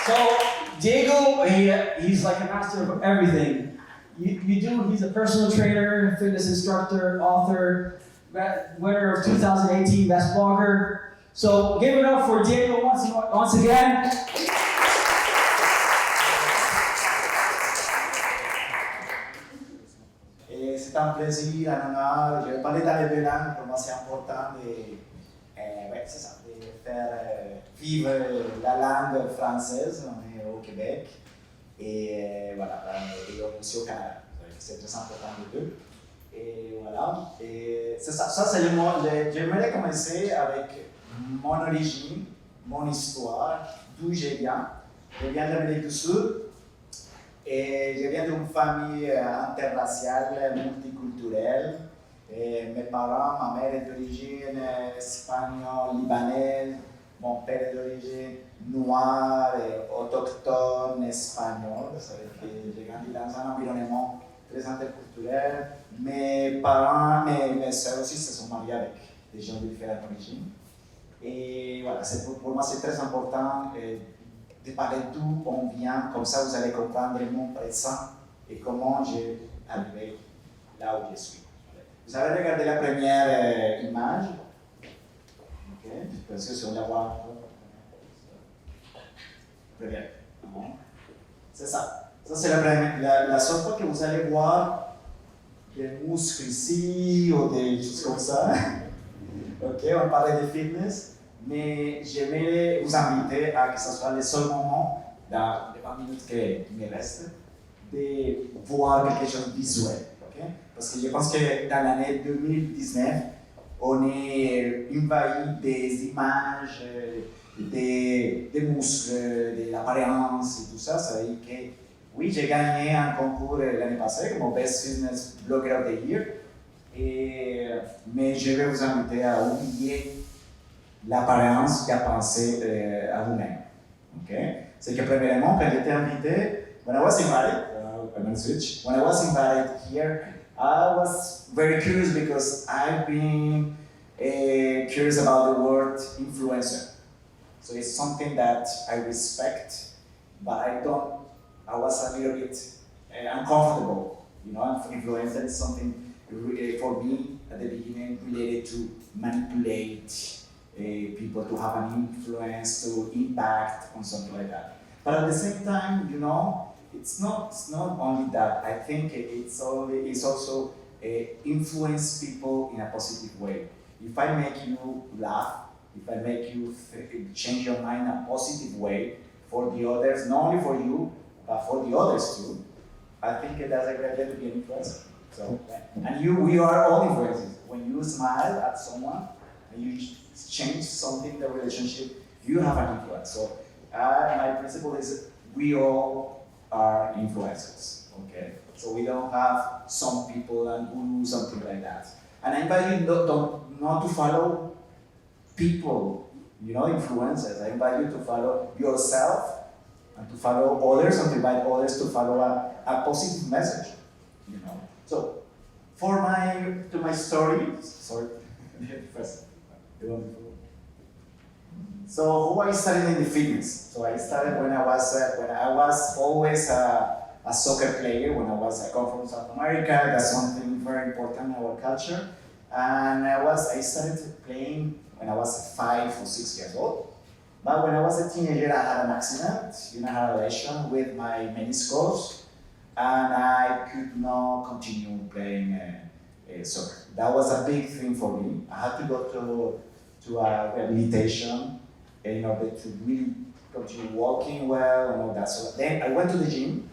So Diego, he's like a master of everything. He's a personal trainer, fitness instructor, author, winner of 2018 Best Blogger. So give it up for Diego once again. C'est un plaisir, un honneur. Je vais parler dans les deux langues. Pour moi, c'est important c'est ça, de faire vivre la langue française. On est au Québec et voilà, et aussi au Canada. C'est très important les deux. Et voilà, et c'est ça. Ça c'est j'aimerais commencer avec mon origine, mon histoire, d'où je viens. Je viens d'Amérique du Sud. Et je viens d'une famille interraciale, multiculturelle. Et mes parents, ma mère est d'origine espagnole, libanaise, mon père est d'origine noire et autochtone espagnole. Ça veut dire que j'ai grandi dans un environnement très interculturel. Mes parents, mes soeurs aussi se sont mariés avec des gens de différentes origines. Et voilà, pour moi c'est très important. De parler d'où on vient, comme ça vous allez comprendre mon présent et comment j'ai arrivé là où je suis. Vous avez regardé la première image. Ok, je pense que si on la voit. Très bien. C'est ça. Ça c'est la seule fois que vous allez voir des muscles ici ou des choses comme ça. Ok, on parlait de fitness. Mais j'aimerais vous inviter à que ce soit le seul moment, dans les 20 minutes qui me restent, de voir quelque chose de visuel. Okay? Parce que je pense que dans l'année 2019, on est envahi des images, des muscles, de l'apparence et tout ça. Ça veut dire que oui, j'ai gagné un concours l'année passée comme Best Fitness Blogger of the Year, mais je vais vous inviter à oublier l'apparence qu'a pensé à vous-même. Okay? C'est que premièrement, quand j'étais invité, when I was invited, I'm going to switch. When I was invited here, I was very curious because I've been curious about the word influencer. So it's something that I respect, but I was a little bit uncomfortable. You know, influencer is something for me at the beginning related to manipulate people, to have an influence, to impact on something like that. But at the same time, you know, it's not only that. I think it's also influence people in a positive way. If I make you laugh, if I make you change your mind in a positive way for the others, not only for you, but for the others too, I think that's a great way to be an influencer. So, and we are all influencers. When you smile at someone and you change something in the relationship, you have an influence. So my principle is we all are influencers, okay? So we don't have some people and gurus, something like that. And I invite you not to follow people, you know, influencers. I invite you to follow yourself and to follow others and to invite others to follow a positive message, you know. So to my story, sorry, first. So who I started in the fitness. So I started when I was always a soccer player. I come from South America. That's something very important in our culture. And I started playing when I was 5 or 6 years old. But when I was a teenager, I had an accident. I had a lesion with my meniscus, and I could not continue playing soccer. That was a big thing for me. I had to go to a rehabilitation in order to really continue walking well and all that. So then I went to the gym,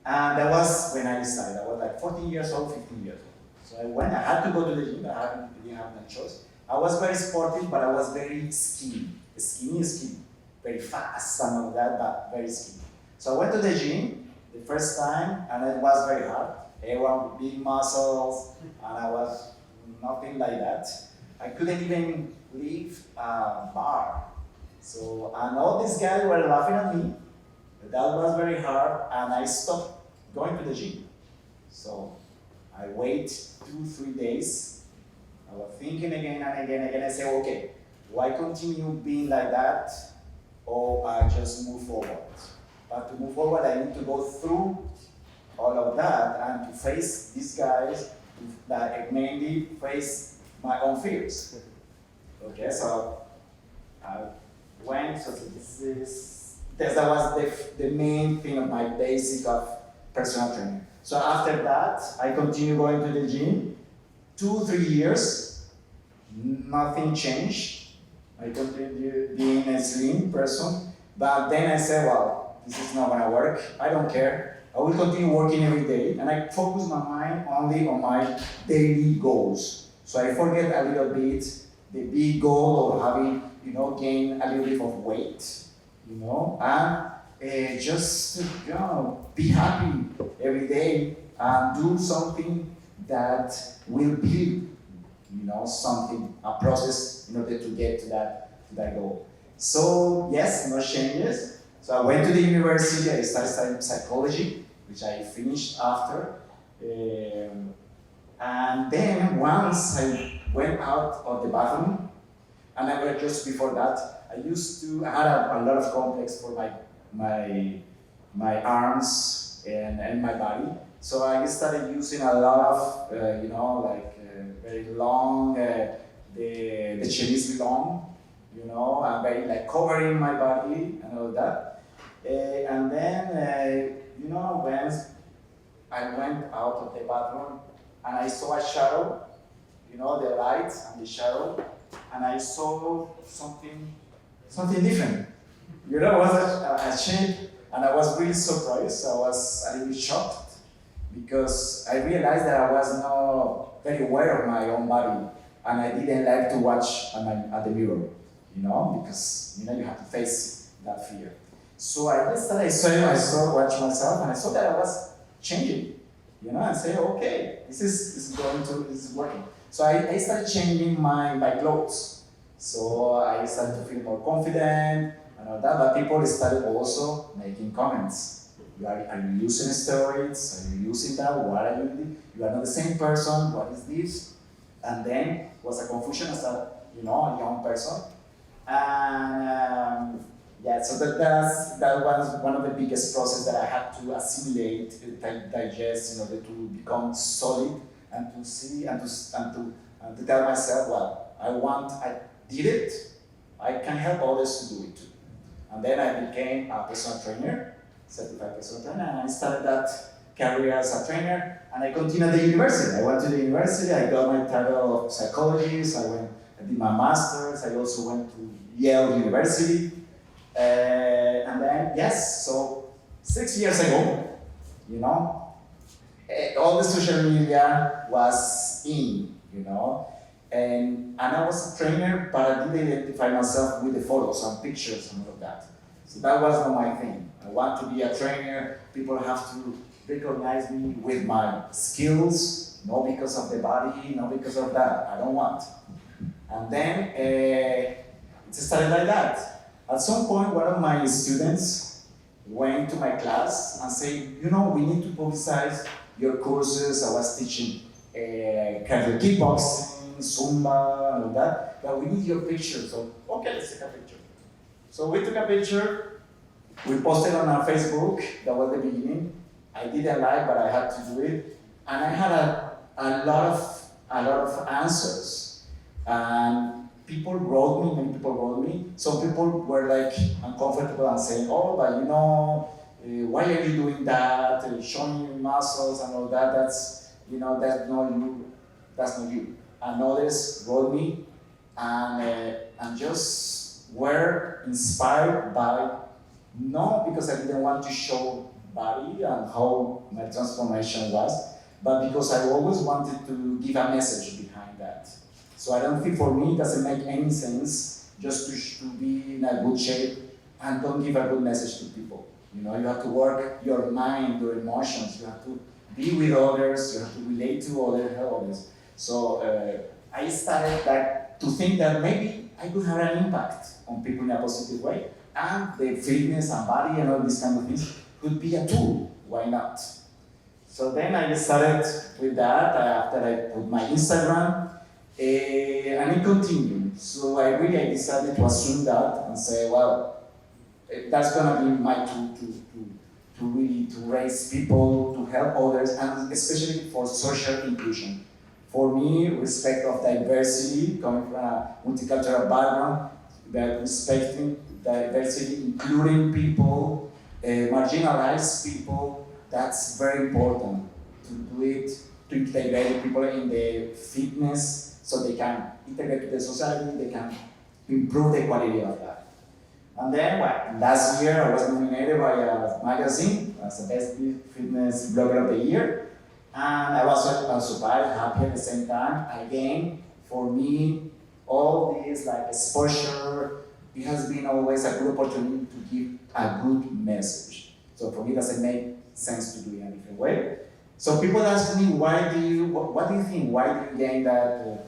and that was when I started. I was like 14 years old, 15 years old. So I had to go to the gym. I didn't have no choice. I was very sportive, but I was very skinny. Skinny, very fast and all that, but very skinny. So I went to the gym the first time, and it was very hard. Everyone with big muscles, and I was nothing like that. I couldn't even leave a bar. So, and all these guys were laughing at me. That was very hard, and I stopped going to the gym. So I wait 2-3 days. I was thinking again and again. I said, okay, why continue being like that? Or so I just move forward. But to move forward, I need to go through all of that and to face these guys that mainly face my own fears. Okay, so I went, so that was the main thing of my basic of personal training. So after that, I continue going to the gym, 2-3 years, nothing changed. I continue being a slim person, but then I said, well, this is not gonna work, I don't care. I will continue working every day, and I focus my mind only on my daily goals. So I forget a little bit the big goal of having, gain a little bit of weight, and just, be happy every day and do something that will build, something, a process in order to get to that goal. So yes, no changes. So I went to the university, I started studying psychology, which I finished after. And then once I went out of the bathroom, and just before that, I had a lot of complex for my arms and my body. So I started using a lot of, very long, the chemise long, and very covering my body and all that. And then, when I went out of the bathroom and I saw a shadow, the light and the shadow, and I saw something different. I was a shape, and I was really surprised. I was a little bit shocked because I realized that I was not very aware of my own body, and I didn't like to watch at the mirror, because you have to face that fear. So I watch myself, and I saw that I was changing, and say, okay, this is working. So I started changing my clothes. So I started to feel more confident and all that, but people started also making comments. Are you using steroids? Are you using that? What are you doing? You are not the same person. What is this? And then was a confusion as a young person. And so that was one of the biggest process that I had to assimilate, digest, in order to become solid and to see and to tell myself, well, I did it. I can help others to do it too. And then I became a personal trainer, certified personal trainer, and I started that career as a trainer. And I continued at the university. I went to the university. I got my title of psychologist. I did my master's. I also went to Yale University. And then, so 6 years ago, all the social media was in, and I was a trainer, but I didn't identify myself with the photos and pictures and all of that. So that was not my thing. I want to be a trainer. People have to recognize me with my skills, not because of the body, not because of that. I don't want. And then it started like that. At some point, one of my students went to my class and said, we need to publicize your courses. I was teaching kickboxing, Zumba, and all that, but we need your picture. So, okay, let's take a picture. So we took a picture, we posted on our Facebook. That was the beginning. I didn't like, but I had to do it. And I had a lot of answers. And many people wrote me. Some people were uncomfortable and saying, oh, but why are you doing that? Showing your muscles and all that, that's not you. That's not you. And others wrote me and just were inspired by, not because I didn't want to show body and how my transformation was, but because I always wanted to give a message behind that. So I don't think for me it doesn't make any sense just to be in a good shape and don't give a good message to people. You have to work your mind, your emotions, you have to be with others, you have to relate to others. So I started to think that maybe I could have an impact on people in a positive way, and the fitness and body and all these kind of things could be a tool. Why not? So then I started with that after I put my Instagram, and it continued. So I decided to assume that and say, well, that's gonna be my tool to really to raise people, to help others, and especially for social inclusion. For me, respect of diversity, coming from a multicultural background, that respecting diversity, including people, marginalized people, that's very important to do it, to integrate people in the fitness so they can integrate to the society, they can improve the quality of life. And then, well, last year I was nominated by a magazine as the best fitness blogger of the year. And I was also quite happy at the same time. Again, for me, all this like exposure, it has been always a good opportunity to give a good message. So for me, it doesn't make sense to do it in a different way. So people ask me, what do you think? Why do you gain that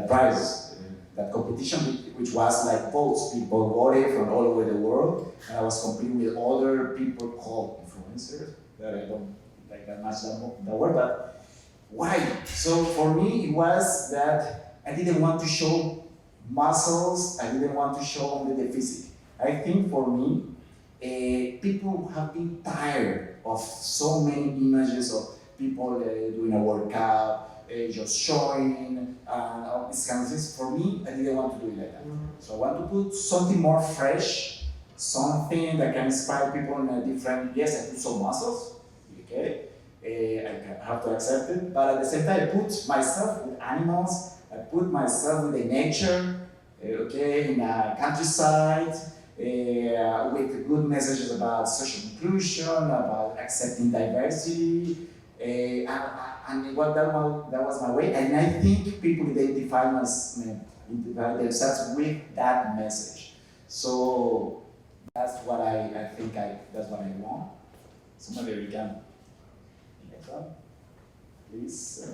prize, that competition, which was like votes? People voted from all over the world, and I was competing with other people called influencers. That I don't like that much that word, but why? So for me, it was that I didn't want to show muscles. I didn't want to show only the physique. I think for me, people have been tired of so many images of people doing a workout, just showing, all these kinds of things. For me, I didn't want to do it like that. So I want to put something more fresh, something that can inspire people in a different, yes, I put some muscles, okay, I have to accept it, but at the same time, I put myself with animals, I put myself with the nature, okay, in a countryside, with good messages about social inclusion, about accepting diversity, and what that was my way. And I think people identify themselves with that message. So that's what I think that's what I want. Somebody we can next one, please.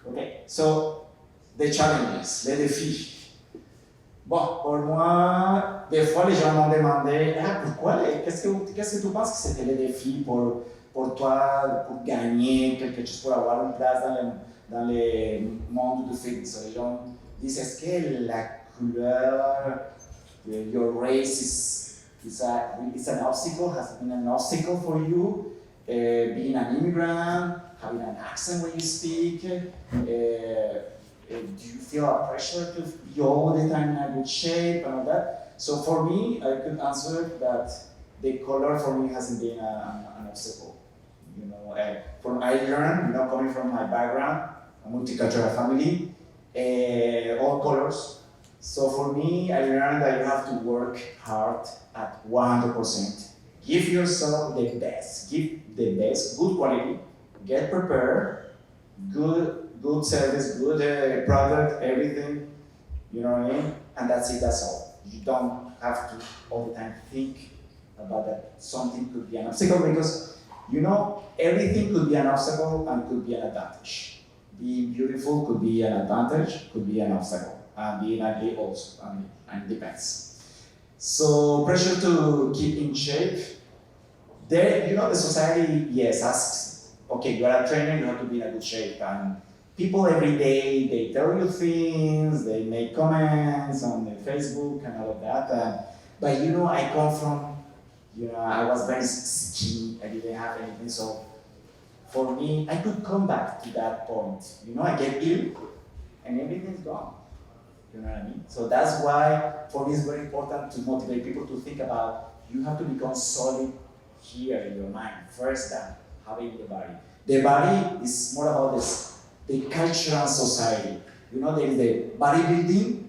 Okay, so the challenges, les défis. Bon, pour moi, des fois les gens m'ont demandé pourquoi, qu'est-ce que tu penses que c'était les défis pour toi, pour gagner quelque chose, pour avoir une place dans le monde du fitness. Les gens disent est-ce que la couleur, your race is an obstacle, has been an obstacle for you, being an immigrant, having an accent when you speak. Do you feel a pressure to be all the time in a good shape and all that? So for me, I could answer that the color for me hasn't been an obstacle. You know, I learned, coming from my background, a multicultural family, all colors. So for me, I learned that you have to work hard at 100%. Give yourself the best, good quality, get prepared, good service, good product, everything, you know what I mean? And that's it, that's all. You don't have to all the time think about that something could be an obstacle because, everything could be an obstacle and could be an advantage. Being beautiful could be an advantage, could be an obstacle. And being ugly also, and it depends. So pressure to keep in shape. There, the society, yes, asks, okay, you are a trainer, you have to be in a good shape. And people every day, they tell you things, they make comments on the Facebook and all of that. But I come from, I was very skinny, I didn't have anything. So for me, I could come back to that point. I get ill and everything's gone. You know what I mean? So that's why for me it's very important to motivate people to think about you have to become solid here in your mind first than having the body. The body is more about the cultural society. There is the bodybuilding,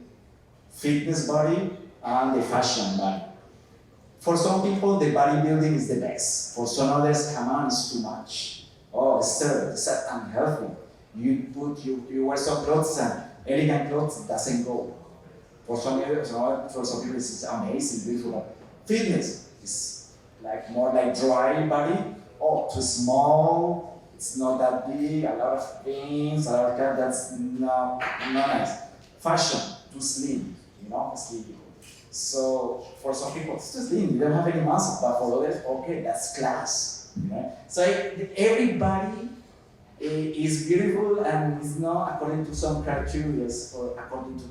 fitness body, and the fashion body. For some people, the bodybuilding is the best. For some others, come on, it's too much. Oh, it's unhealthy. You wear some clothes and elegant clothes doesn't go. For some people, it's amazing, beautiful. Fitness is more like dry body. Oh, too small. It's not that big. A lot of things. A lot of that. That's not nice. Fashion, too slim. Slim people. So for some people, it's too slim. You don't have any muscle. But for others, okay, that's class. So everybody is beautiful and is not according to some criteria or according to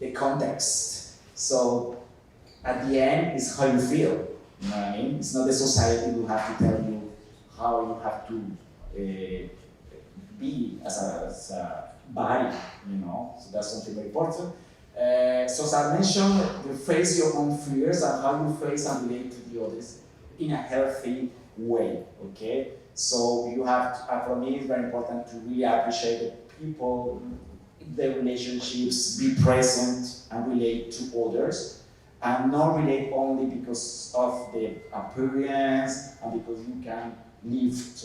the context. So at the end, it's how you feel. You know what I mean? It's not the society who have to tell you how you have to be as a body, you know? So that's something very important. So as I mentioned, you face your own fears and how you face and relate to the others in a healthy way, okay? So you have to, for me, it's very important to really appreciate the people, the relationships, be present and relate to others. And not relate only because of the appearance and because you can lift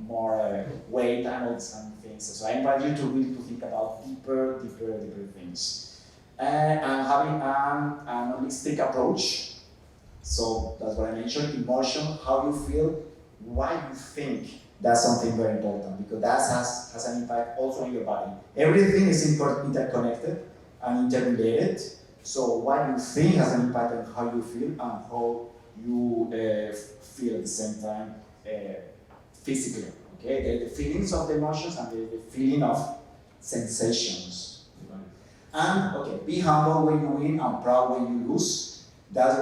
more weight and all these kind of things. So I invite you to really to think about deeper things. And having an holistic approach. So that's what I mentioned, emotion, how you feel, why you think. That's something very important because that has an impact also on your body. Everything is interconnected and interrelated. So what you think has an impact on how you feel and how you feel at the same time physically. Okay, the feelings of the emotions and the feeling of sensations. And okay, be humble when you win and proud when you lose. That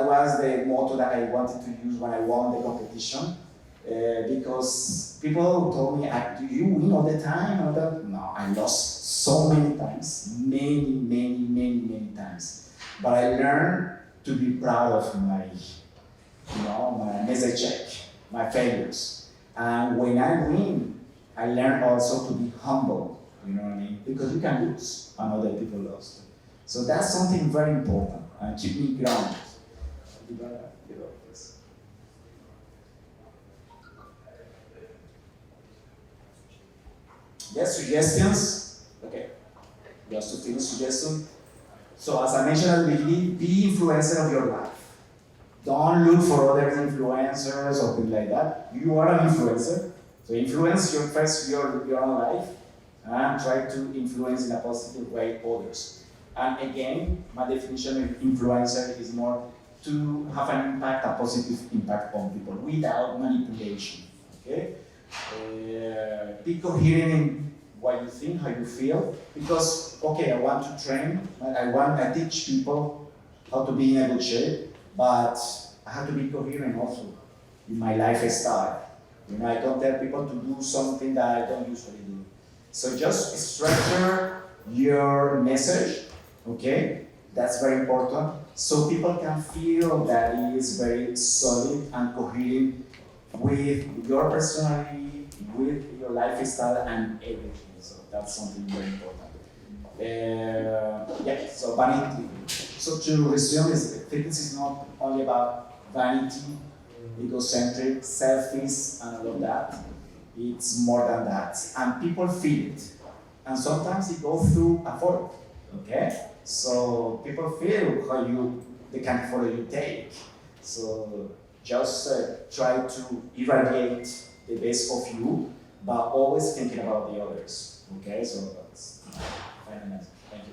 was the motto that I wanted to use when I won the competition. Because people told me, do you win all the time? Or that? No, I lost so many times, many times. But I learned to be proud of my message, my failures. And when I win, I learned also to be humble, you know what I mean? Because you can lose and other people lost. So that's something very important and keep me grounded. Yes, suggestions. Okay, just to finish suggestion. So as I mentioned at the beginning, be influencer of your life. Don't look for other influencers or something like that. You are an influencer. So influence your own life and try to influence in a positive way others. And again, my definition of influencer is more to have an impact, a positive impact on people without manipulation. Okay? Be coherent in what you think, how you feel, because okay, I want to train, I teach people how to be in a good shape, but I have to be coherent also in my lifestyle. You know, I don't tell people to do something that I don't usually do. So just structure your message, okay? That's very important, so people can feel that it is very solid and coherent with your personality, with your lifestyle and everything. So that's something very important. Yeah, so vanity. So to resume, fitness is not only about vanity, egocentric, selfish, and all of that. It's more than that. And people feel it. And sometimes it goes through a photo, okay? So people feel the kind of photo you take. So just try to evaluate the best of you, but always thinking about the others. Okay, so that's final message. Thank you.